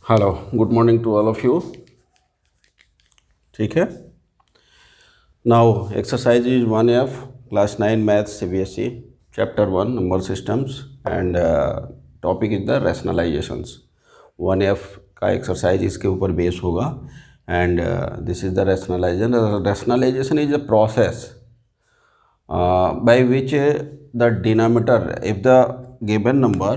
Hello, good morning to all of you. ठीक है। Now exercise is 1F class 9 maths CBSE chapter 1 number systems and topic is the rationalisations. 1F का exercise इसके ऊपर base होगा and this is the rationalisation. Rationalisation is a process by which the denominator, if the given number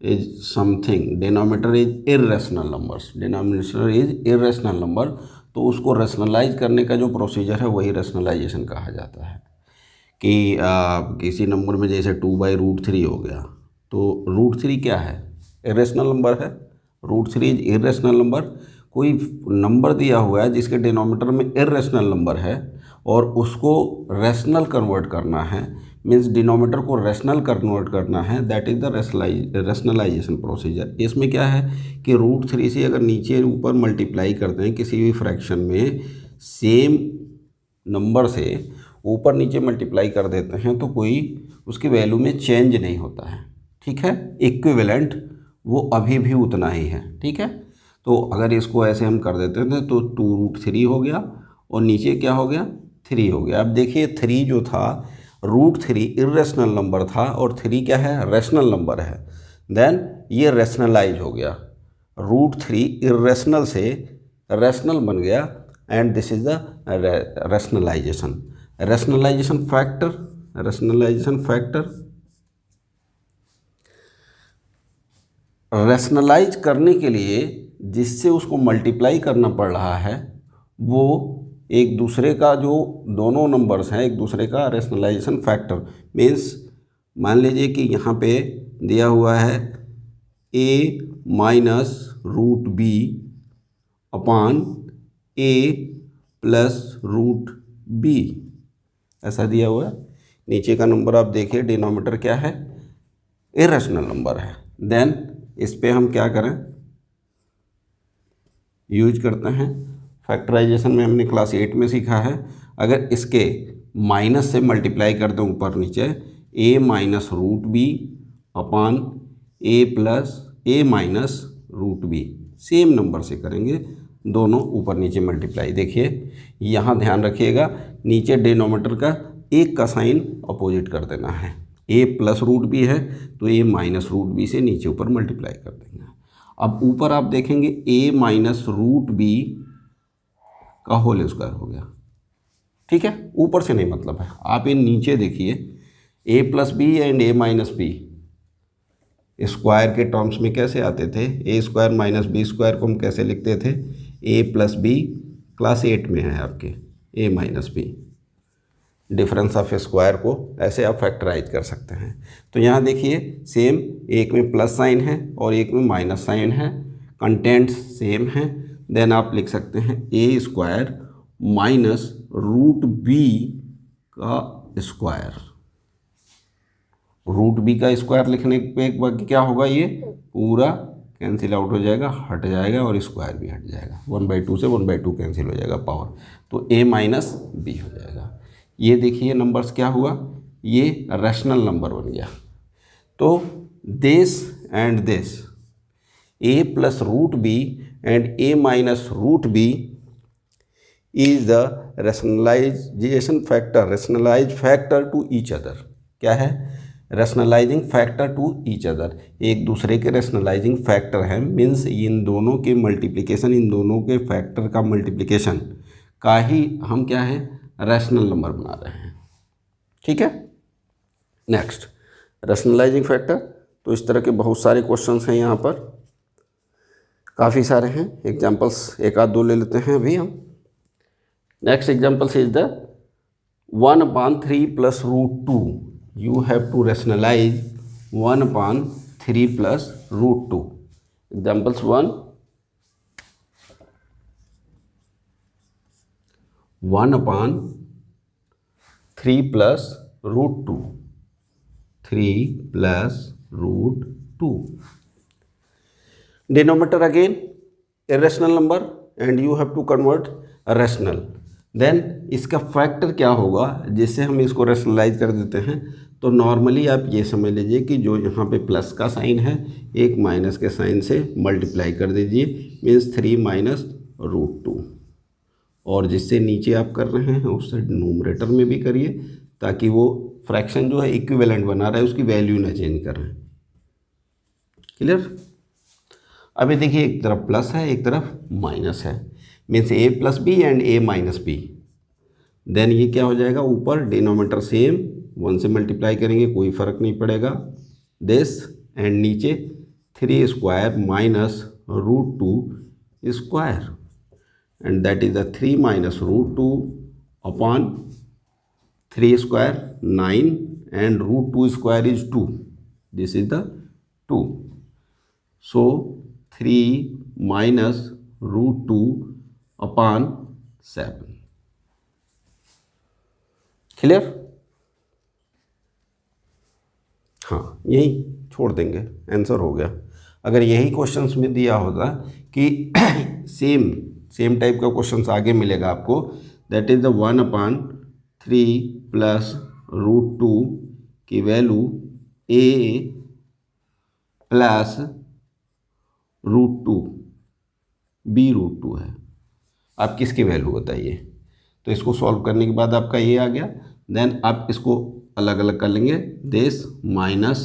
is something, denominator is irrational numbers, denominator is irrational number, तो उसको rationalise करने का जो procedure है वही रैशनलाइजेशन कहा जाता है। कि किसी नंबर में जैसे 2/√3 हो गया, तो √3 क्या है? इरेशनल नंबर है। √3 इज इरेशनल नंबर। कोई नंबर दिया हुआ है जिसके डिनोमिनेटर में इरेशनल नंबर है और उसको रैशनल कन्वर्ट करना है, मीन्स डिनोमिनेटर को रैशनल कन्वर्ट करना है, that is the rationalisation procedure. इसमें क्या है कि √3 से अगर नीचे ऊपर मल्टीप्लाई करते हैं किसी भी फ्रैक्शन में, सेम नंबर से ऊपर नीचे मल्टीप्लाई कर देते हैं तो कोई उसकी वैल्यू में चेंज नहीं होता है। ठीक है, इक्विवेलेंट वो अभी भी उतना ही है। ठीक है, तो अगर इसको ऐसे हम कर देते थे तो 2√3 हो गया और नीचे क्या हो गया? 3 हो गया। अब देखिए 3 जो था, √3 इरेशनल नंबर था और 3 क्या है? रैशनल नंबर है। देन ये रैशनलाइज हो गया, √3 इरेशनल से रैशनल बन गया and this is the rationalisation. Rationalisation factor rationalise करने के लिए जिससे उसको मल्टीप्लाई करना पड़ रहा है वो एक दूसरे का, जो दोनों नंबर्स हैं एक दूसरे का रैशनलाइजेशन फैक्टर। मीन्स मान लीजिए कि यहाँ पे दिया हुआ है a - √b upon a + √b, ऐसा दिया हुआ है। नीचे का नंबर आप देखिए, डिनोमिनेटर क्या है? इरेशनल नंबर है। देन इस पे हम क्या करें? यूज करते हैं फैक्टराइजेशन में, हमने क्लास 8 में सीखा है। अगर इसके माइनस से मल्टीप्लाई कर दें ऊपर नीचे, a - √b upon a - √b, same number से करेंगे, दोनों ऊपर नीचे मल्टीप्लाई। देखिए यहाँ ध्यान रखिएगा, नीचे डिनोमिनेटर का एक का साइन अपोजिट कर देना है। a + √b है तो a - √b से नीचे ऊपर मल्टीप्लाई कर देंगे। अब ऊपर आप देखेंगे a - √b का होल स्क्वायर हो गया। ठीक है, ऊपर से नहीं मतलब है, आप ये नीचे देखिए, a + b and a - b square के टर्म्स में कैसे आते थे? a² - b² को हम कैसे लिखते थे? a + b, क्लास 8 में है आपके, a - b, difference of square को ऐसे आप फैक्टराइज कर सकते हैं। तो यहाँ देखिए सेम, एक में प्लस साइन है और एक में माइनस साइन है, कंटेंट्स सेम हैं। देन आप लिख सकते हैं a² - √b का स्क्वायर। √b का स्क्वायर लिखने पे एक बार क्या होगा? ये पूरा कैंसिल आउट हो जाएगा, हट जाएगा और स्क्वायर भी हट जाएगा। 1/2 से 1/2 कैंसिल हो जाएगा पावर, तो a - b हो जाएगा। ये देखिए नंबर्स क्या हुआ? ये रैशनल नंबर बन गया। तो this and this, a + √b and a - √b is the rationalisation factor, rationalise factor to each other. क्या है? Rationalising factor to each other, एक दूसरे के रैशनलाइजिंग फैक्टर हैं। मीन्स इन दोनों के मल्टीप्लिकेशन, इन दोनों के फैक्टर का मल्टीप्लिकेशन का ही हम क्या है? रैशनल नंबर बना रहे हैं। ठीक है, नेक्स्ट रैशनलाइजिंग फैक्टर। तो इस तरह के बहुत सारे क्वेश्चंस हैं यहाँ पर, काफ़ी सारे हैं। एग्जांपल्स एक आध दो ले लेते हैं अभी हम। Next examples is the 1/3 + √2। You have to rationalise 1/3 + √2। Examples 1, 1/3 + √2, 3 + √2। Denominator again irrational number and you have to convert rational। Then इसका फैक्टर क्या होगा जिससे हम इसको रैशनलाइज कर देते हैं? तो नॉर्मली आप ये समझ लीजिए कि जो यहाँ पे प्लस का साइन है एक माइनस के साइन से मल्टीप्लाई कर दीजिए, मीन्स 3 माइनस रूट 2, और जिससे नीचे आप कर रहे हैं उससे न्यूमरेटर में भी करिए ताकि वो फ्रैक्शन जो है इक्विवेलेंट बना रहा है, उसकी वैल्यू ना चेंज करें। क्लियर? अभी देखिए एक तरफ प्लस है एक तरफ माइनस है, means A plus B and A minus B. Then ये क्या हो जाएगा, ऊपर डिनोमिनेटर सेम 1 से मल्टीप्लाई करेंगे कोई फ़र्क नहीं पड़ेगा, दिस, एंड नीचे 3 square minus root 2 square, and that is the 3 minus root 2 upon 3 square 9 and root 2 square is 2, this is the 2, so 3 minus root 2 upon 7। Clear? हाँ, यही छोड़ देंगे, आंसर हो गया। अगर यही क्वेश्चंस में दिया होता कि सेम टाइप का क्वेश्चंस आगे मिलेगा आपको, that is the 1/3 plus root 2 की value A plus root 2 B root 2 है, आप किसकी वैल्यू बताइए। तो इसको सॉल्व करने के बाद आपका ये आ गया, देन आप इसको अलग अलग कर लेंगे, दिस माइनस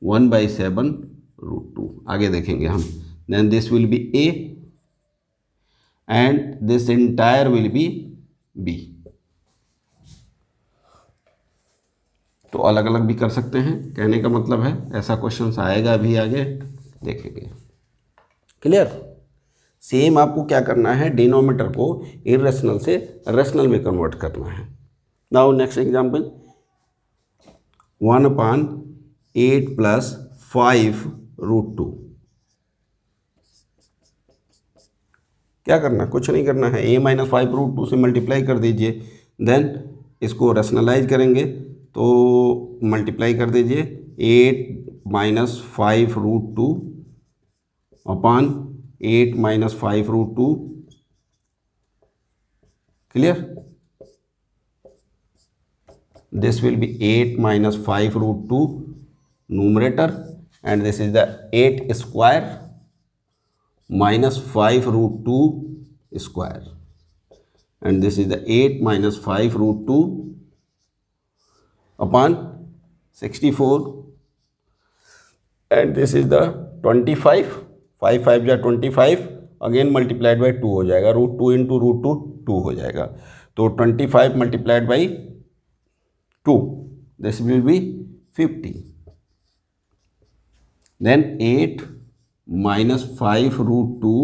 1/7 रूट 2, आगे देखेंगे हम, then this will be A and this entire will be B. तो अलग अलग भी कर सकते हैं, कहने का मतलब है ऐसा क्वेश्चन आएगा भी, आगे देखेंगे। क्लियर? सेम आपको क्या करना है, डिनोमिनेटर को इरेशनल से रेशनल में कन्वर्ट करना है। Now next example, 1/8 plus 5 root 2। क्या करना, कुछ नहीं करना है, a माइनस 5 रूट 2 से मल्टीप्लाई कर दीजिए, देन इसको रेशनलाइज करेंगे तो मल्टीप्लाई कर दीजिए 8 minus 5 root 2 upon 8 minus 5 root 2। Clear? This will be 8 minus 5 root 2 numerator, and this is the 8 square minus 5 root 2 square, and this is the 8 minus 5 root 2 upon 64, and this is the 25, 5 5 जा 25, again multiplied by 2 हो जाएगा, root 2 into root 2 2 हो जाएगा, तो 25 multiplied by 2, this will be 50, then 8 minus 5 root 2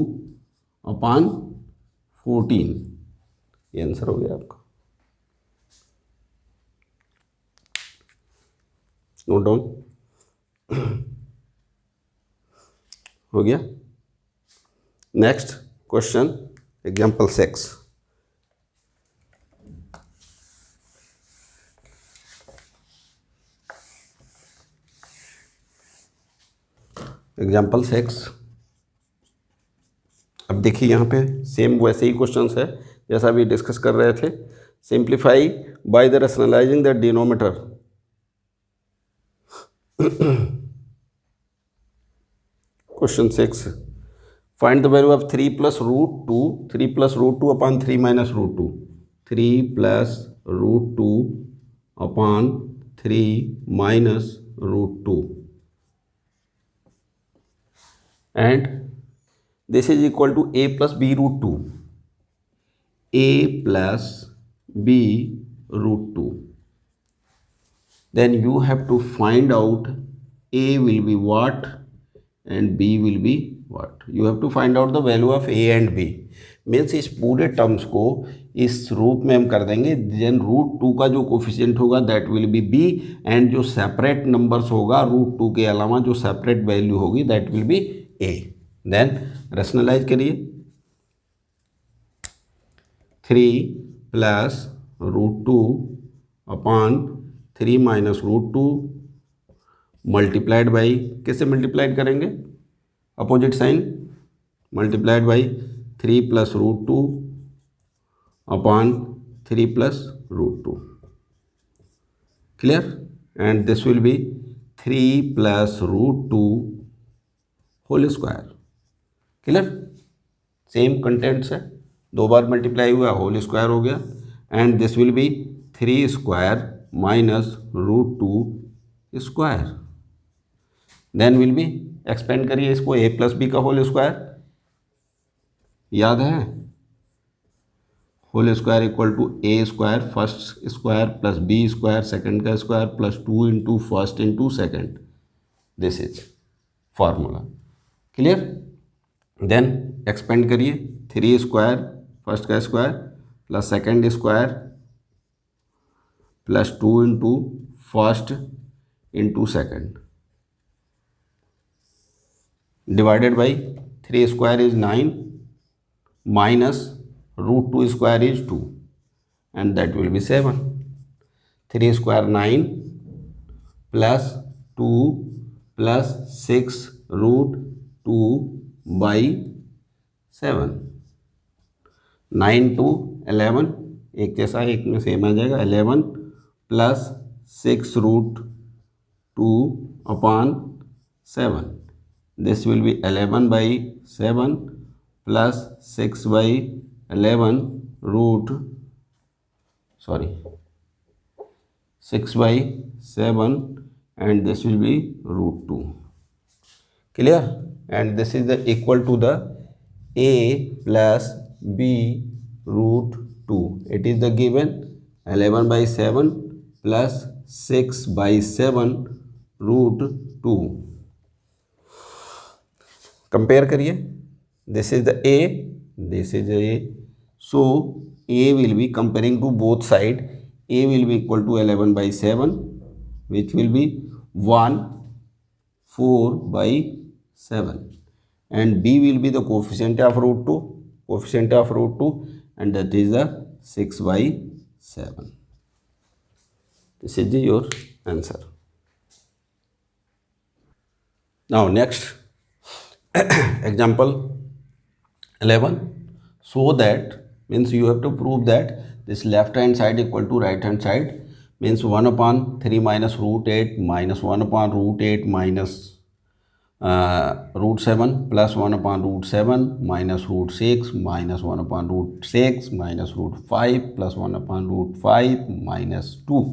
upon 14, ये answer हो गया आपका। नोट डाउन हो गया। Next question, example 6। एग्जाम्पल 6, अब देखिए यहाँ पे सेम वैसे ही क्वेश्चंस है जैसा अभी डिस्कस कर रहे थे। Simplify by the rationalizing the denominator. Question 6, find the value of 3 plus root 2, 3 plus root 2 upon 3 minus root 2, 3 plus root 2 upon 3 minus root 2, and this is equal to a plus b root 2, a plus b root 2, then you have to find out a will be what and b will be what. You have to find out the value of a and b. Means इस पूरे terms को इस रूप में हम कर देंगे, then root 2 का जो कोफिशिएंट होगा that will be b, and जो सेपरेट नंबर्स होगा रूट 2 के अलावा जो सेपरेट वैल्यू होगी that will be a। Then rationalize करिए, 3 plus root 2 upon 3 minus root 2 multiplied by, कैसे मल्टीप्लाइड करेंगे, opposite sign, multiplied by 3 plus root 2 upon 3 plus root 2। Clear? and this will be 3 plus root 2 whole square. Clear? Same contents है, 2 बार multiply हुआ, whole square हो गया। And this will be 3 square minus root 2 square. Then will be, expand करिए इसको, a plus B का whole square, याद है? Whole square equal to A square first square plus B square second का square plus 2 into first into second. This is formula. Clear? Then expand करिए, 3 square first का square plus second square plus 2 into first into second divided by 3 square is 9 minus root 2 square is 2 and that will be 7. 3 square 9 plus 2 plus 6 root 2 by 7. 9 to 11 एक जैसा, एक में same आ जाएगा। 11 plus 6 root 2 upon 7, this will be 11 by 7 plus 6 by 11 root 6 by 7 and this will be root 2. Clear? And this is the equal to the a plus b root 2. It is the given 11 by 7 plus 6 by 7 root 2. Compare करिए, this is the a, this is a, so a will be, comparing to both side, a will be equal to 11 by 7 which will be 4 by 7 and b will be the coefficient of root 2, and that is the 6 by 7. This is your answer. Now next example 11. So that means you have to prove that this left hand side equal to right hand side, means 1 upon 3 minus root 8 minus 1 upon root 8 minus root 7 plus 1 upon root 7 minus root 6 minus 1 upon root 6 minus root 5 plus 1 upon root 5 minus 2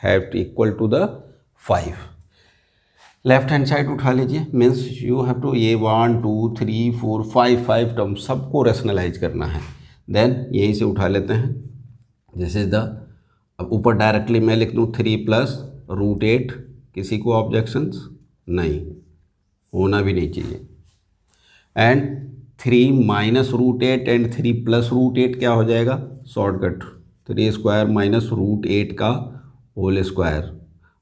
have to equal to the 5. Left hand side उठा लीजिए, means you have to ये 1 2 3 4 5 term सबको rationalise करना है। Then यहीं से उठा लेते हैं, दिस इज द, अब ऊपर डायरेक्टली मैं लिख दूँ 3 प्लस रूट 8, किसी को ऑब्जेक्शंस नहीं, होना भी नहीं चाहिए। And 3 minus root 8 and 3 plus root 8 क्या हो जाएगा? शॉर्टकट 3 स्क्वायर माइनस रूट 8 का होल स्क्वायर।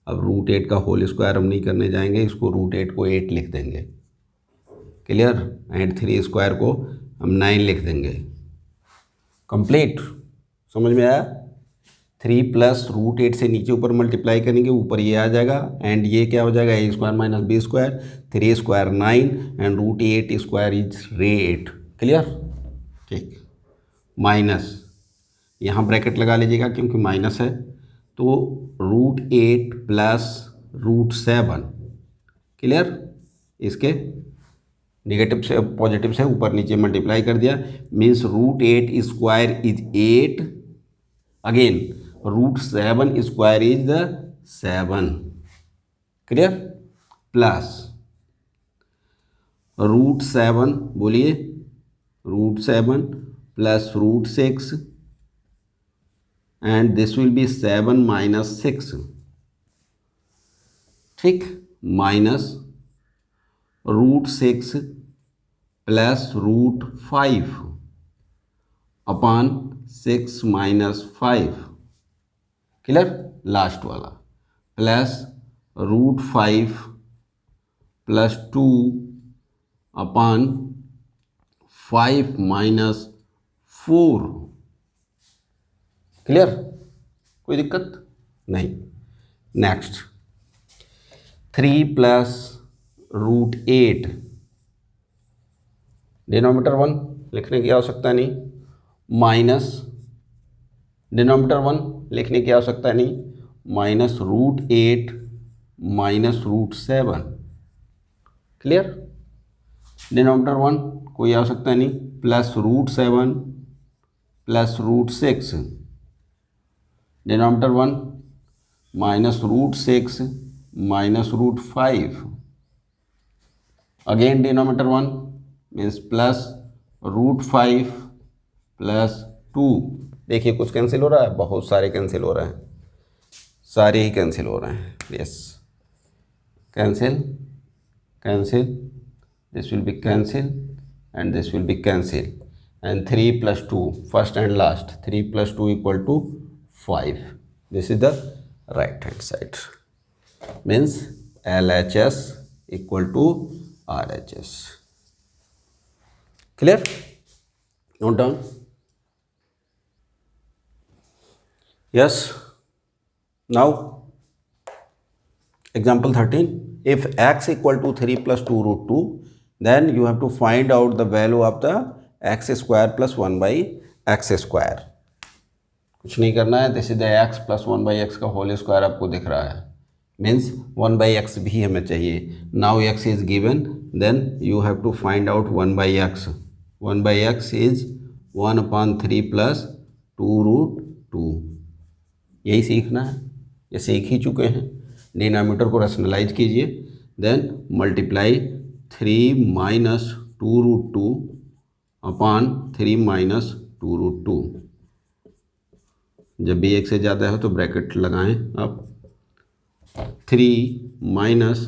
अब रूट 8 का होल स्क्वायर हम नहीं करने जाएंगे, इसको रूट 8 को 8 लिख देंगे। क्लियर? एंड 3 स्क्वायर को हम 9 लिख देंगे। कंप्लीट? समझ में आया? 3 प्लस रूट 8 से नीचे ऊपर मल्टीप्लाई करेंगे, ऊपर ये आ जाएगा एंड ये क्या हो जाएगा? A square minus B square, 3 square 9 and root 8 square is रे 8। क्लियर? ठीक। माइनस, यहाँ ब्रैकेट लगा लीजिएगा क्योंकि माइनस है, तो रूट 8 प्लस रूट 7। क्लियर? इसके नेगेटिव से पॉजिटिव से ऊपर नीचे मल्टीप्लाई कर दिया, means root 8 square is 8, again root 7 square is the 7। Clear? Plus root 7, बोलिए, root 7 plus root 6 and this will be 7 minus 6, ठीक, minus root 6 plus root 5 upon 6 minus 5। Clear? Last वाला plus root 5 plus 2 upon 5 minus 4। Clear? कोई दिक्कत नहीं। Next 3 plus root 8, denominator 1 लिखने की आवश्यकता नहीं, माइनस डिनोमिनेटर 1 लिखने की आवश्यकता नहीं, minus root 8 minus root 7। Clear. Denominator 1 कोई आवश्यकता नहीं, plus root 7 plus root 6। Denominator 1 minus root 6 minus root 5। Again denominator 1 means plus root 5 plus 2। देखिए कुछ कैंसिल हो रहा है, बहुत सारे कैंसिल हो रहे हैं, सारे ही कैंसिल हो रहे हैं। Yes, cancel cancel, this will be cancel and this will be cancel, and 3 plus 2 first and last, 3 plus 2 equal to 5। This is the right hand side, means LHS equal to RHS। Clear, note down. Yes. Now, example 13. If x equal to 3 plus 2 root 2, then you have to find out the value of the x square plus 1 by x square. कुछ नहीं करना है, this is the x plus 1 by x का whole square आपको दिख रहा है, means 1 by x भी हमें चाहिए. Now x is given, then you have to find out 1 by x. 1 by x is 1 upon 3 plus 2 root 2. यही सीखना है, ये सीख ही चुके हैं। डिनोमिनेटर को रैशनलाइज कीजिए, then multiply 3 minus 2 root 2 upon 3 minus 2 root 2। जब भी एक से ज़्यादा हो तो ब्रैकेट लगाएं। अब 3 माइनस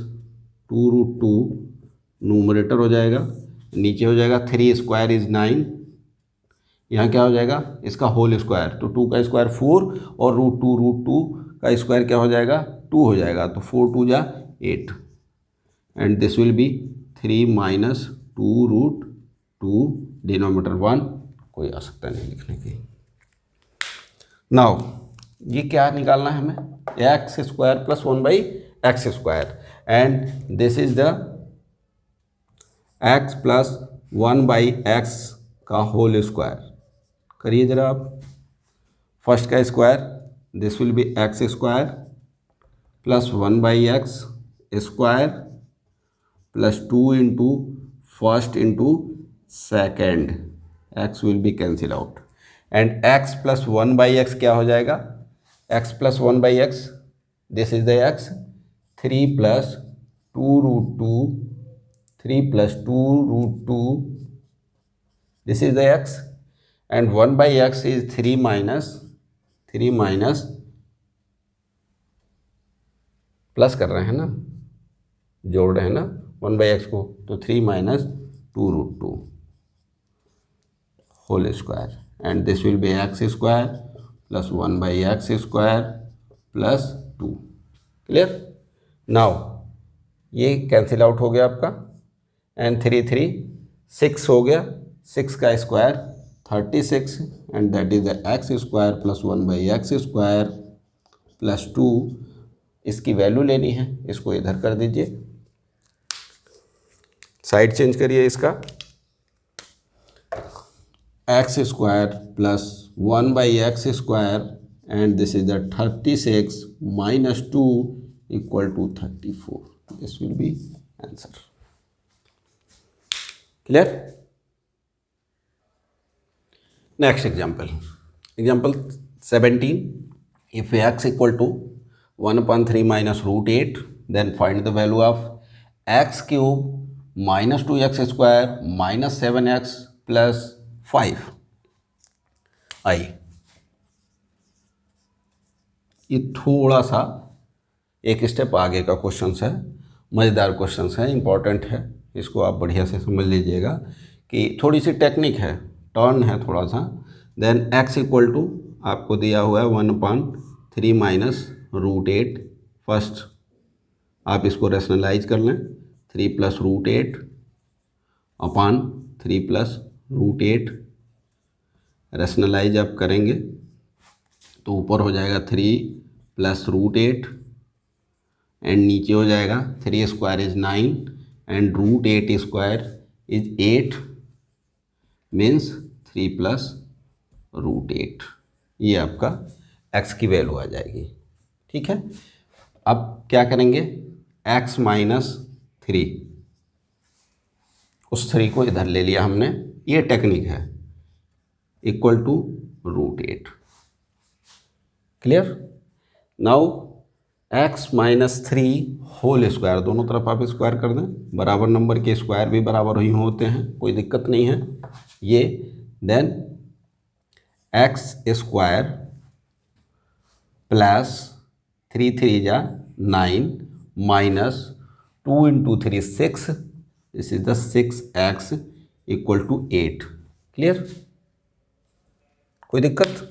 2 रूट 2 न्यूमरेटर हो जाएगा, नीचे हो जाएगा 3 स्क्वायर इज 9, यहाँ क्या हो जाएगा इसका होल स्क्वायर, तो 2 का स्क्वायर 4 और रूट 2 का स्क्वायर क्या हो जाएगा 2 हो जाएगा, तो 4 2 जा 8, and this will be 3 minus 2 root 2। Denominator 1 कोई आवश्यकता नहीं लिखने की। नाउ ये क्या निकालना है हमें, x square plus 1 by x square, and this is the x plus 1 by x का होल स्क्वायर। करिए जरा आप, फर्स्ट का square, this will be x square plus 1 by x square plus 2 into first into second, x will be cancel out, and x plus 1 by x क्या हो जाएगा, x plus 1 by x, this is the x, 3 plus 2 root 2, 3 plus 2 root 2, this is the x, and 1 by x is 3 minus plus कर रहे हैं ना, जोड़ रहे हैं ना 1 by x को, तो 3 minus 2 root 2 whole square, and this will be x square plus 1 by x square plus 2। Clear. Now ये कैंसिल आउट हो गया आपका, एंड 3 3 6 हो गया, 6 का square 36, and that is the x square plus 1 by x square plus 2। इसकी value लेनी है, इसको इधर कर दीजिए, साइड चेंज करिए इसका, x square plus 1 by x square, and this is the 36 minus 2 equal to 34। This will be answer. Clear. Next example, example 17. If x equal to 1 upon 3 minus root 8, then find the value of x cube minus 2x square minus 7x plus 5 I। ये थोड़ा सा एक step आगे का question है, मज़ेदार question है, important है, इसको आप बढ़िया से समझ लीजिएगा कि थोड़ी सी टेक्निक है, टर्न है थोड़ा सा। देन x इक्वल टू आपको दिया हुआ है 1 अपॉन 3 माइनस रूट 8। फर्स्ट आप इसको रैशनलाइज कर लें, 3 plus root 8 upon 3 plus root 8, rationalize आप करेंगे तो ऊपर हो जाएगा 3 प्लस रूट 8, एंड नीचे हो जाएगा 3 square is 9, and root 8 square is 8, means 3 plus root 8। ये आपका x की वैल्यू आ जाएगी। ठीक है। अब क्या करेंगे, x माइनस 3, उस 3 को इधर ले लिया हमने, ये टेक्निक है, equal to √8। Clear. Now x minus 3 whole square, दोनों तरफ आप स्क्वायर कर दें, बराबर नंबर के स्क्वायर भी बराबर ही होते हैं, कोई दिक्कत नहीं है ये। देन x स्क्वायर प्लस 3 3 जा 9 minus 2 into 3 6, this is the 6x equal to 8। Clear, कोई दिक्कत?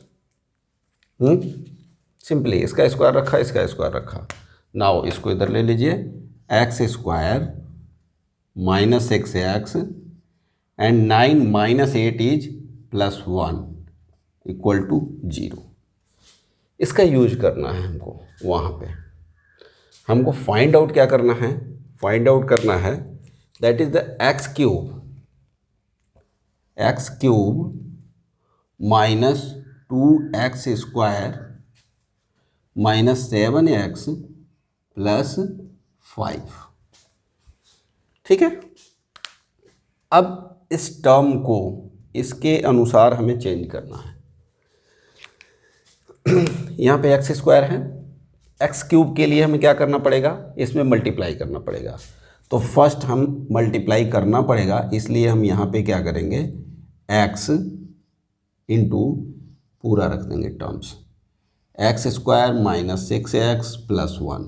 सिंपली इसका स्क्वायर रखा, इसका स्क्वायर रखा। नाउ इसको इधर ले लीजिए, x square minus 6x and 9 minus 8 is plus 1 equal to 0। इसका यूज करना है हमको, वहाँ पे हमको फाइंड आउट क्या करना है, फाइंड आउट करना है that is the x cube minus 2x square minus 7x plus 5। ठीक है। अब इस टर्म को इसके अनुसार हमें चेंज करना है। यहाँ पे एक्स स्क्वायर है, एक्स क्यूब के लिए हमें क्या करना पड़ेगा, इसमें मल्टीप्लाई करना पड़ेगा। तो फर्स्ट हम मल्टीप्लाई करना पड़ेगा, इसलिए हम यहाँ पे क्या करेंगे, एक्स इंटू पूरा रख देंगे terms, x square minus 6x plus 1।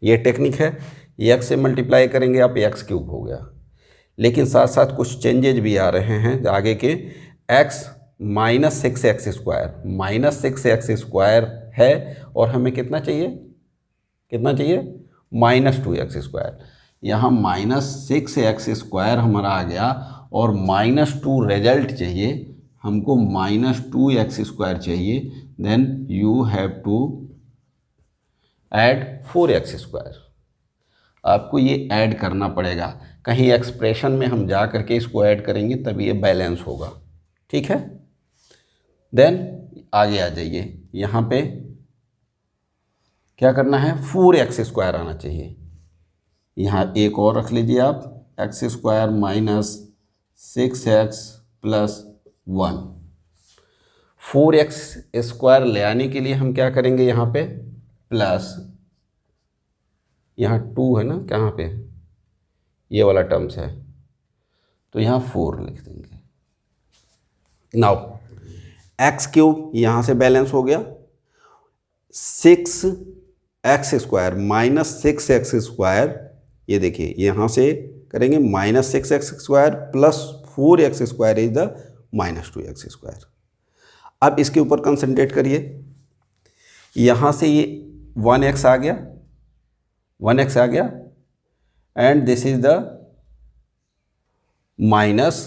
ये टेक्निक है, एक्स से मल्टीप्लाई करेंगे आप, एक्स क्यूब हो गया। लेकिन साथ साथ कुछ चेंजेज भी आ रहे हैं आगे के। X minus 6x square, minus 6x square है और हमें कितना चाहिए, कितना चाहिए, माइनस 2x स्क्वायर। यहाँ माइनस 6x स्क्वायर हमारा आ गया और माइनस 2 रिजल्ट चाहिए हमको, माइनस 2x स्क्वायर चाहिए। Then you have to add 4x square. आपको ये ऐड करना पड़ेगा, कहीं एक्सप्रेशन में हम जा करके इसको ऐड करेंगे तभी ये बैलेंस होगा। ठीक है। देन आगे आ जाइए, यहाँ पे क्या करना है, 4x स्क्वायर आना चाहिए। यहाँ एक और रख लीजिए आप, x square minus 6x plus 1। 4x square ले आने के लिए हम क्या करेंगे, यहाँ पे प्लस, यहाँ 2 है ना, कहाँ पे ये वाला टर्म्स है, तो यहाँ 4 लिख देंगे। नाउ एक्स क्यूब यहाँ से बैलेंस हो गया, 6x square minus 6x square, ये देखिए यहाँ से करेंगे minus 6x square plus 4x square is the minus 2x square. अब इसके ऊपर कंसंट्रेट करिए, यहाँ से ये 1x आ गया, 1x आ गया and this is the minus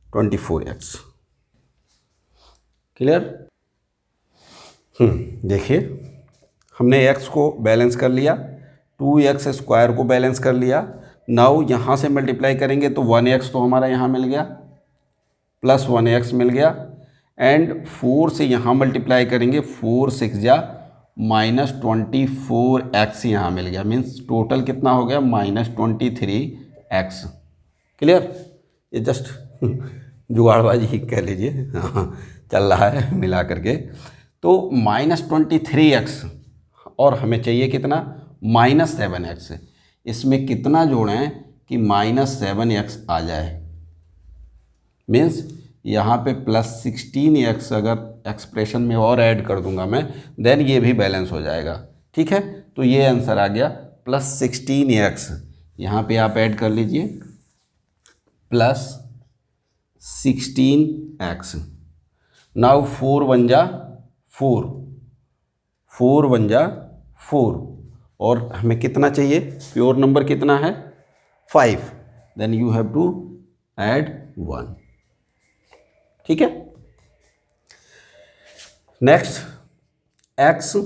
24x। Clear. देखिए हमने x को बैलेंस कर लिया, 2x स्क्वायर को बैलेंस कर लिया। नाउ यहाँ से मल्टीप्लाई करेंगे तो 1x तो हमारा यहाँ मिल गया, प्लस 1x मिल गया एंड 4 से यहाँ मल्टीप्लाई करेंगे, 4 6 जा माइनस 24x यहाँ मिल गया, मीन्स टोटल कितना हो गया, माइनस 23x। क्लियर। ये जस्ट जुगाड़बाजी ही कह लीजिए, हाँ चल रहा है मिला करके। तो माइनस 23x और हमें चाहिए कितना, माइनस 7x। इसमें कितना जोड़ें कि माइनस 7x आ जाए, मीन्स यहाँ पे प्लस 16x अगर एक्सप्रेशन में और ऐड कर दूंगा मैं, देन ये भी बैलेंस हो जाएगा। ठीक है। तो ये आंसर आ गया प्लस 16x। यहाँ पे आप ऐड कर लीजिए प्लस 16x। नाउ 4 1 जा 4, 4 1 जा 4 और हमें कितना चाहिए, प्योर नंबर कितना है, 5। Then you have to add 1। ठीक है। Next x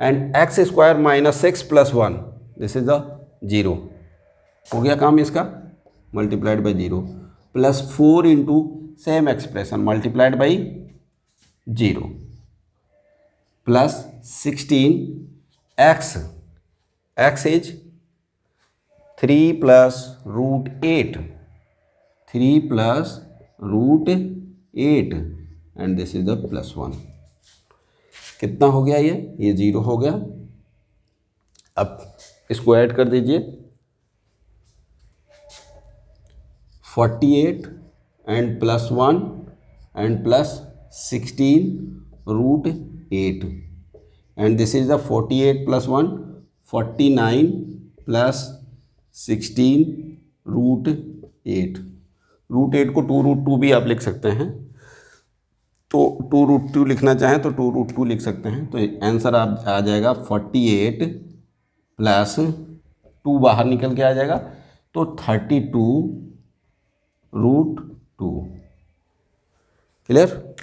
and x square minus 6 plus 1, this is the 0। हो गया काम इसका, multiplied by 0 plus 4 into same expression multiplied by 0। Plus 16 x, x is 3 plus root 8, 3 plus root 8 and this is the plus 1। कितना हो गया ये 0 हो गया। अब इसको ऐड कर दीजिए, 48 and plus 1 and plus 16 root 8 and this is the 48 plus 1 49 plus 16 root 8। Root 8 को 2 रूट 2 भी आप लिख सकते हैं, तो 2 रूट 2 लिखना चाहें तो 2 रूट 2 लिख सकते हैं। तो आंसर आप आ जाएगा 48 प्लस 2 बाहर निकल के आ जाएगा तो 32 रूट 2। क्लियर?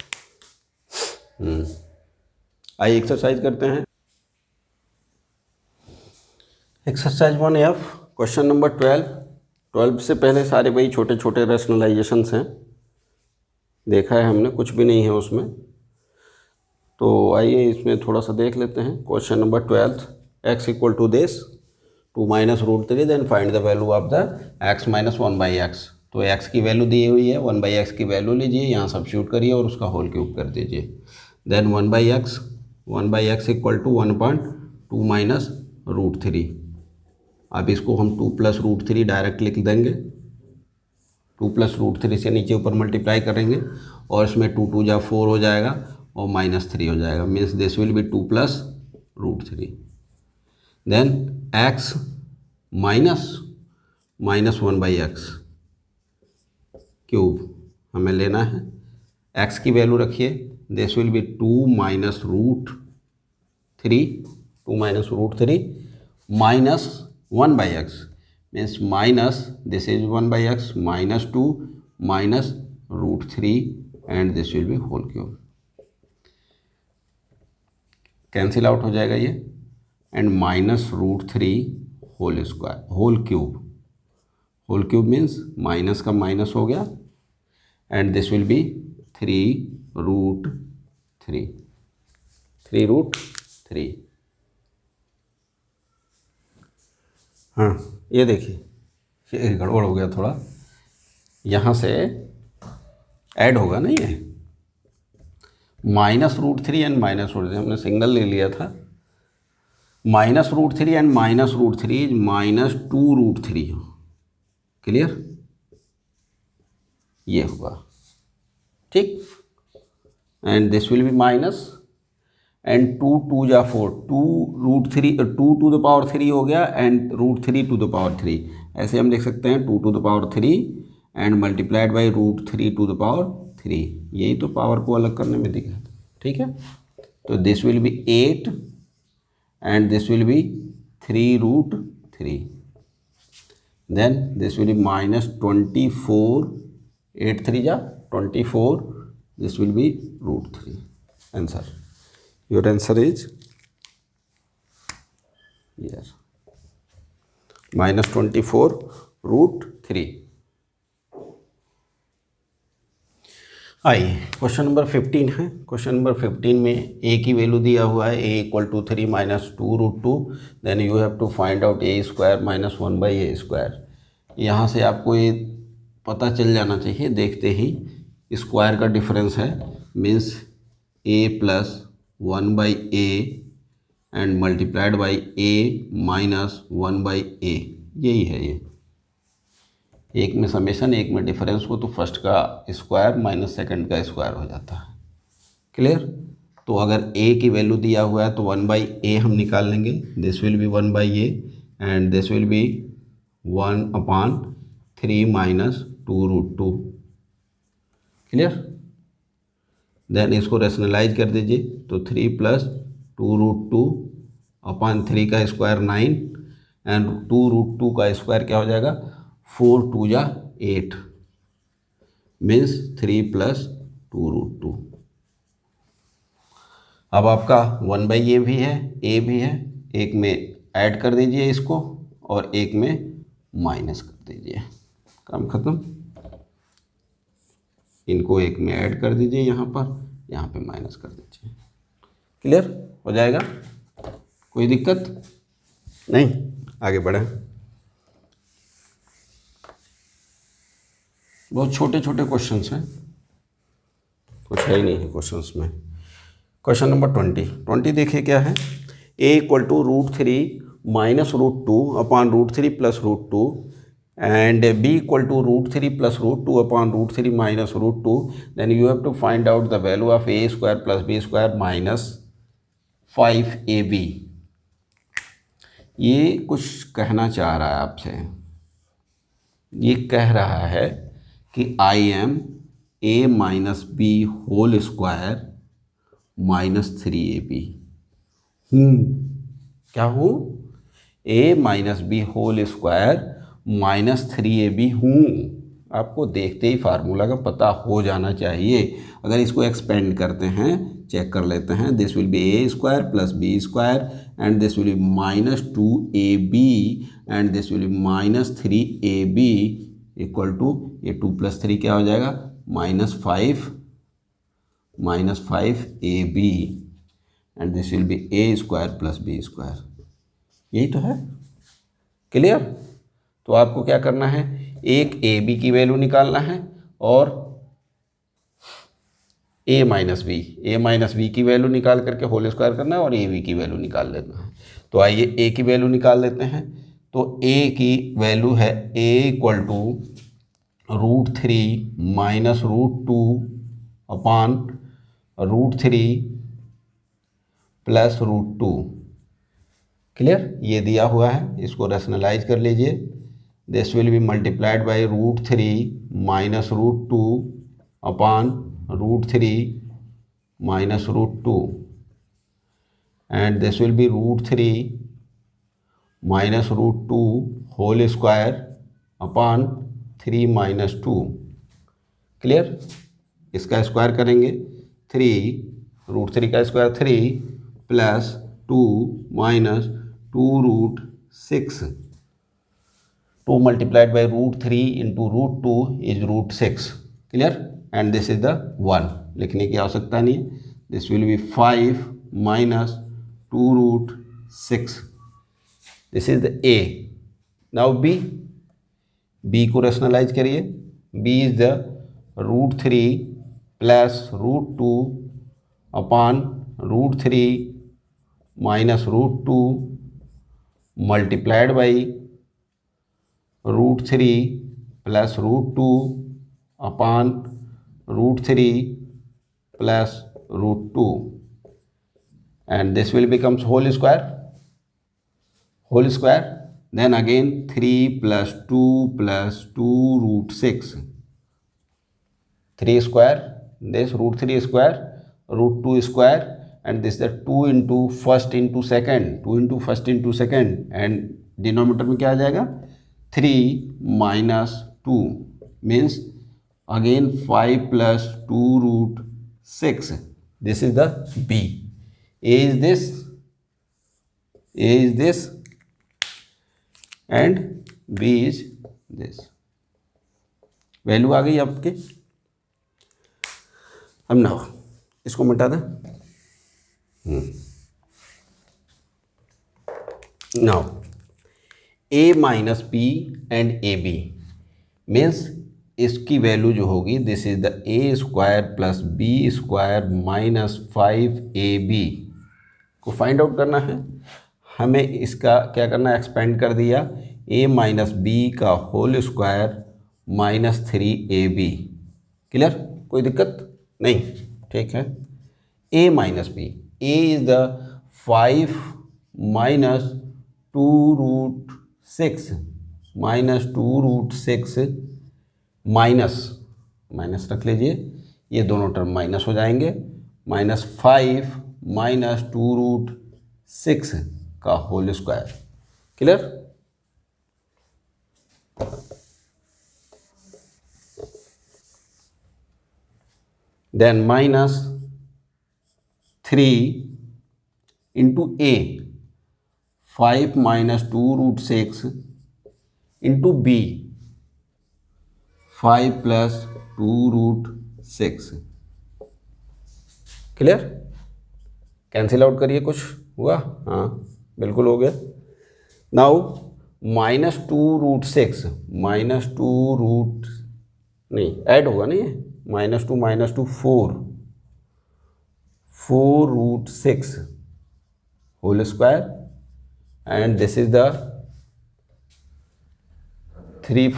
आइए एक्सरसाइज करते हैं। एक्सरसाइज 1F क्वेश्चन नंबर 12 से पहले सारे वही छोटे छोटे रैशनलाइजेशंस हैं, देखा है हमने, कुछ भी नहीं है उसमें। तो आइए इसमें थोड़ा सा देख लेते हैं। Question number 12, x equal to this 2 minus root 3 then find the value of the x minus 1/x। तो x की वैल्यू दी हुई है, 1/x की वैल्यू लीजिए, यहाँ सब्स्टिट्यूट करिए और उसका होल क्यूब कर दीजिए। Then 1/x equal to 1/2 minus root 3। अब इसको हम 2 प्लस रूट 3 डायरेक्ट लिख देंगे, 2 प्लस रूट 3 से नीचे ऊपर मल्टीप्लाई करेंगे और इसमें 2 2 जा 4 हो जाएगा और -3 हो जाएगा, means this will be 2 plus root 3। Then x minus 1/x cube हमें लेना है। x की वैल्यू रखिए, this will be 2 minus root 3, 2 minus root 3 minus 1/x means minus this is 1/x minus 2 minus root 3 and this will be whole cube. Cancel out हो जाएगा ये and minus root 3 whole square, whole cube means minus का minus हो गया and this will be 3 root 3। हाँ ये देखिए, ये गड़बड़ हो गया थोड़ा, यहाँ से ऐड होगा ना ये minus root 3 and minus root 3, हमने सिंगल ले लिया था। Minus root 3 and minus root 3 is minus 2 root 3। Clear? ये होगा ठीक and this will be minus and 2 2 जा 4, 2 रूट 3, 2 टू द पावर 3 हो गया and root 3 to the power 3। ऐसे हम लिख सकते हैं 2 to the power 3 and multiplied by root 3 to the power 3। यही तो पावर को अलग करने में दिखा था। ठीक है, तो this will be 8 and this will be 3 root 3। Then this will be minus 24, 8 3 जा 24, this will be root 3। Answer, your answer is yes minus 24 root 3। आइए क्वेश्चन नंबर 15 है। क्वेश्चन नंबर 15 में a की वैल्यू दिया हुआ है, a equal to 3 minus 2 root 2, then you have to find out a square minus 1/a²। यहाँ से आपको ये पता चल जाना चाहिए, देखते ही स्क्वायर का डिफरेंस है, means a plus 1/a and multiplied by a minus 1/a। यही है ये, एक में समेशन एक में डिफरेंस हो तो फर्स्ट का स्क्वायर माइनस सेकंड का स्क्वायर हो जाता है। क्लियर? तो अगर a की वैल्यू दिया हुआ है तो 1/a हम निकाल लेंगे, this will be 1/a and this will be 1/3 minus 2 root 2। क्लियर? देन इसको रैशनलाइज कर दीजिए तो 3 प्लस 2 रूट 2 अपॉन 3 का स्क्वायर 9 एंड 2 रूट 2 का स्क्वायर क्या हो जाएगा, 4 2 जा 8 मीन्स 3 प्लस 2 रूट 2। अब आपका 1/a भी है, a भी है, एक में ऐड कर दीजिए इसको और एक में माइनस कर दीजिए, काम खत्म। इनको एक में ऐड कर दीजिए, यहाँ पे माइनस कर दीजिए। क्लियर हो जाएगा, कोई दिक्कत नहीं, आगे बढ़ें। बहुत छोटे छोटे क्वेश्चंस हैं, कुछ है ही नहीं है क्वेश्चंस में। क्वेश्चन नंबर 20 देखिए क्या है। a equal to √3 minus √2 upon √3 plus √2 and b equal to √3 plus √2 upon √3 minus √2, then you have to find out the value of a square plus b square minus 5ab। ये कुछ कहना चाह रहा है आपसे, ये कह रहा है कि I am a minus b whole square minus 3ab हूँ, क्या हूँ, a minus b whole square minus 3ab हूँ। आपको देखते ही फार्मूला का पता हो जाना चाहिए। अगर इसको एक्सपेंड करते हैं, चेक कर लेते हैं, this will be a square plus B square and this will be minus 2ab and this will be minus 3ab equal to, ये 2 + 3 क्या हो जाएगा, -5ab and this will be a square plus B square. यही तो है, clear. तो आपको क्या करना है, एक ए बी की वैल्यू निकालना है और ए माइनस बी की वैल्यू निकाल करके होल स्क्वायर करना है और ए बी की वैल्यू निकाल लेना है। तो आइए ए की वैल्यू निकाल लेते हैं। तो ए की वैल्यू है A equal to √3 minus √2 upon √3 plus √2। Clear, ये दिया हुआ है, इसको रैशनलाइज कर लीजिए। This will be multiplied by √3 minus √2 upon √3 minus √2 and this will be √3 minus √2 whole square upon 3 minus 2। Clear, इसका स्क्वायर करेंगे 3 √3 का square 3 plus 2 minus 2√6, 2 multiplied by √3 into √2 is √6। Clear, and this is the 1, लिखने की आवश्यकता नहीं है। This will be 5 minus 2√6, this is the a. Now b को rationalize करिए। B is the √3 plus √2 upon √3 minus √2 multiplied by √3 plus √2 upon √3 plus √2 and this will becomes whole square, then again 3 plus 2 plus 2√6, 3 square, this √3 square, √2 square and this is the 2 into first into second and denominator में क्या आ जाएगा, 3 minus 2 means again 5 plus 2√6. This is the B. A is this and B is this. Value आ गई आपके। अब now इसको मिटा दें। Now a minus B and A B means इसकी वैल्यू जो होगी, this is the A square plus B square minus 5ab को फाइंड आउट करना है हमें। इसका क्या करना है, एक्सपेंड कर दिया, a माइनस बी का whole square minus 3ab। Clear, कोई दिक्कत नहीं, ठीक है। a minus b, a is the 5 minus 2√6 minus रख लीजिए, ये दोनों टर्म माइनस हो जाएंगे, -5 माइनस 2√6 का whole square. Clear, then -3 into A, 5 minus 2√6 into B, 5 plus 2√6। Clear, cancel out करिए, कुछ हुआ? हाँ बिल्कुल हो गया। नाउ -2√6 -2 नहीं ऐड होगा नहीं, -2 4√6 whole square and this is the 3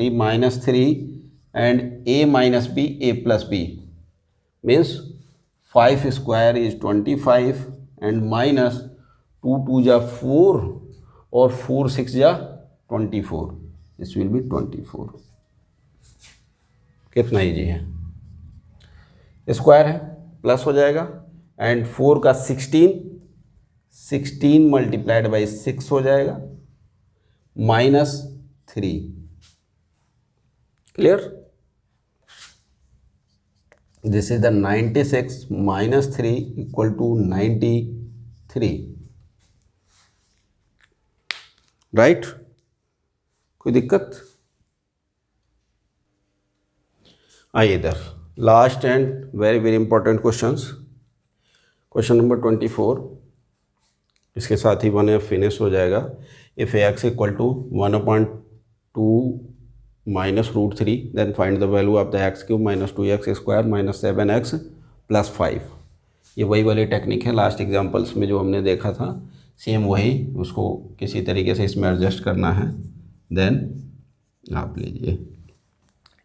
-3 and a minus b a plus b means 5 square is 25 and minus 2 2 जा 4 और 4 6 जा 24, this will be 24। कितना ईजी है, स्क्वायर है प्लस हो जाएगा एंड 4 का 16 मल्टीप्लाइड बाई 6 हो जाएगा -3। Clear? This is the 96 minus 3 equal to 93, right? कोई दिक्कत? आइए इधर last and very very important questions. Question number 24, इसके साथ ही 1F फिनिश हो जाएगा। If x equal to 1/2 -√3 then find the value of the x³ -2x² -7x + 5। ये वही वाली टेक्निक है लास्ट एग्जांपल्स में जो हमने देखा था, सेम वही, उसको किसी तरीके से इसमें एडजस्ट करना है। देन आप लीजिए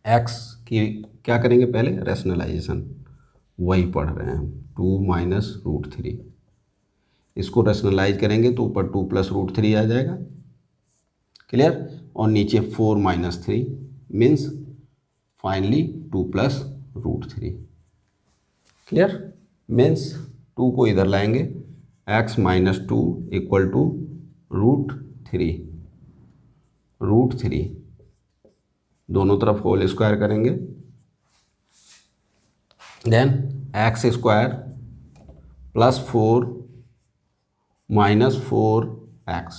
x की क्या करेंगे, पहले रैशनलाइजेशन, वही पढ़ रहे हैं हम, 2 -√3, इसको रैशनलाइज करेंगे तो ऊपर 2 + √3 आ जाएगा। क्लियर? और नीचे 4 - 3 मीन्स फाइनली 2 + √3। क्लियर? मीन्स 2 को इधर लाएंगे, x - 2 इक्वल टू √3 दोनों तरफ होल स्क्वायर करेंगे। देन x² + 4 - 4x,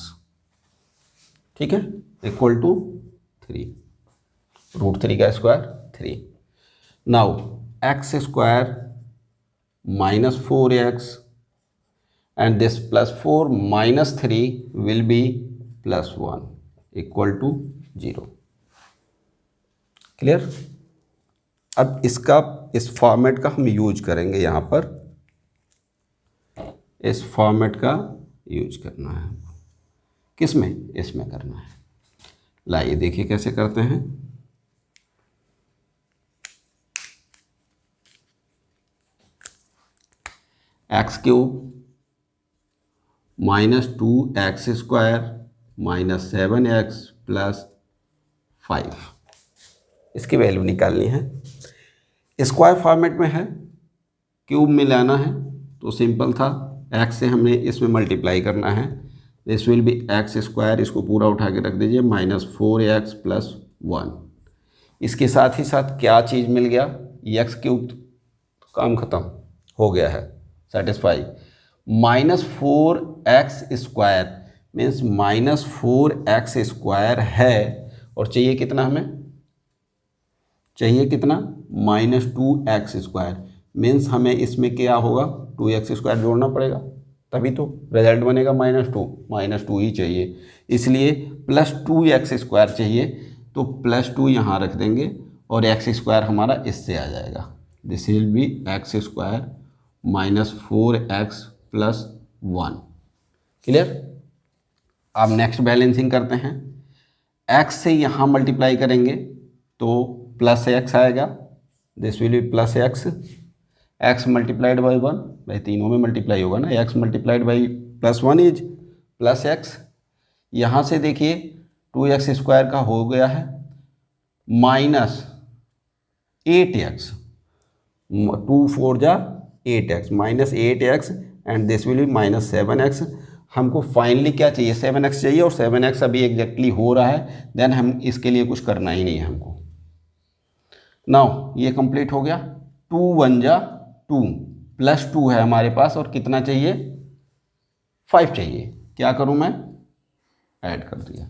ठीक है, इक्वल टू 3, √3 का square 3। Now x² -4x and this +4 - 3 will be +1 equal to 0। Clear? अब इसका इस फॉर्मेट का हम यूज करेंगे, यहाँ पर इस फॉर्मेट का यूज करना है। किसमें? इसमें करना है। लाइए देखिए कैसे करते हैं। x³ -2x² -7x + 5, इसकी वैल्यू निकालनी है। स्क्वायर फॉर्मेट में है, क्यूब में लाना है तो सिंपल था, x से हमने इसमें मल्टीप्लाई करना है। दिस विल बी x², इसको पूरा उठा के रख दीजिए, -4x + 1। इसके साथ ही साथ क्या चीज़ मिल गया, x³ काम खत्म हो गया है, सेटिस्फाई। -4x² मीन्स -4x² है, और चाहिए कितना हमें, चाहिए कितना, -2x² मीन्स हमें इसमें क्या होगा, 2x² जोड़ना पड़ेगा, तभी तो रिजल्ट बनेगा -2 ही चाहिए, इसलिए +2x² चाहिए, तो +2 यहाँ रख देंगे और x² हमारा इससे आ जाएगा। This will B x² -4x + 1। Clear? अब नेक्स्ट बैलेंसिंग करते हैं। x से यहाँ मल्टीप्लाई करेंगे तो +x आएगा, this will be +x, x multiplied by 1, भाई तीनों में मल्टीप्लाई होगा ना, x multiplied by +1 is +x। यहाँ से देखिए 2x² का हो गया है -8x, 2 4 जा 8x, -8x and this will B -7x। हमको फाइनली क्या चाहिए, 7x चाहिए, और 7x अभी एग्जैक्टली हो रहा है, देन हम इसके लिए कुछ करना ही नहीं है हमको। नाउ ये कंप्लीट हो गया, 2 1 जा 2 +2 है हमारे पास, और कितना चाहिए, 5 चाहिए। क्या करूं मैं, ऐड कर दिया।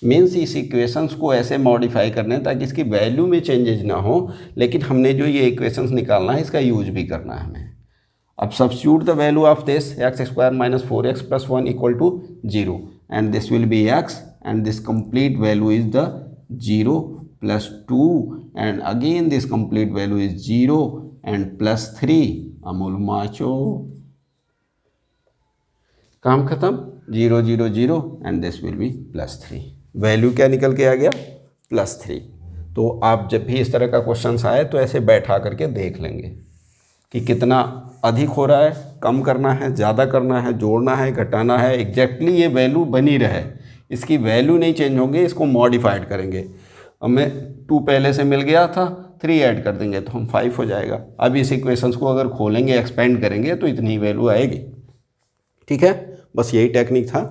मीन्स इस इक्वेशंस को ऐसे मॉडिफाई करने हैं ताकि इसकी वैल्यू में चेंजेज ना हो, लेकिन हमने जो ये इक्वेशंस निकालना है इसका यूज भी करना है हमें। अब substitute the value of this x square minus 4x plus 1 equal to 0 and this will be x and this complete value is the 0 plus 2 and again this complete value is 0 and plus 3 Amul macho काम खत्म 0 0 0 and this will be plus 3 value क्या निकल के आ गया plus 3। तो आप जब भी इस तरह का क्वेश्चन आए तो ऐसे बैठा करके देख लेंगे कि कितना अधिक हो रहा है, कम करना है, ज़्यादा करना है, जोड़ना है, घटाना है, एग्जैक्टली ये वैल्यू बनी रहे, इसकी वैल्यू नहीं चेंज होंगे, इसको मॉडिफाइड करेंगे। अब मैं 2 पहले से मिल गया था, 3 ऐड कर देंगे तो हम 5 हो जाएगा। अब इस इक्वेशंस को अगर खोलेंगे, एक्सपेंड करेंगे तो इतनी वैल्यू आएगी। ठीक है, बस यही टेक्निक था।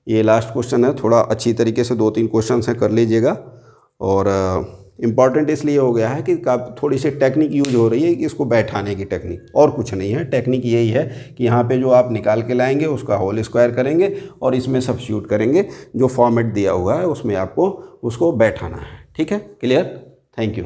ये लास्ट क्वेश्चन है, थोड़ा अच्छी तरीके से 2-3 क्वेश्चन हैं कर लीजिएगा। और इम्पॉर्टेंट इसलिए हो गया है कि थोड़ी सी टेक्निक यूज हो रही है कि इसको बैठाने की टेक्निक, और कुछ नहीं है। टेक्निक यही है कि यहाँ पे जो आप निकाल के लाएंगे उसका होल स्क्वायर करेंगे और इसमें सब्स्टिट्यूट करेंगे, जो फॉर्मेट दिया हुआ है उसमें आपको उसको बैठाना है। ठीक है, क्लियर? Thank you.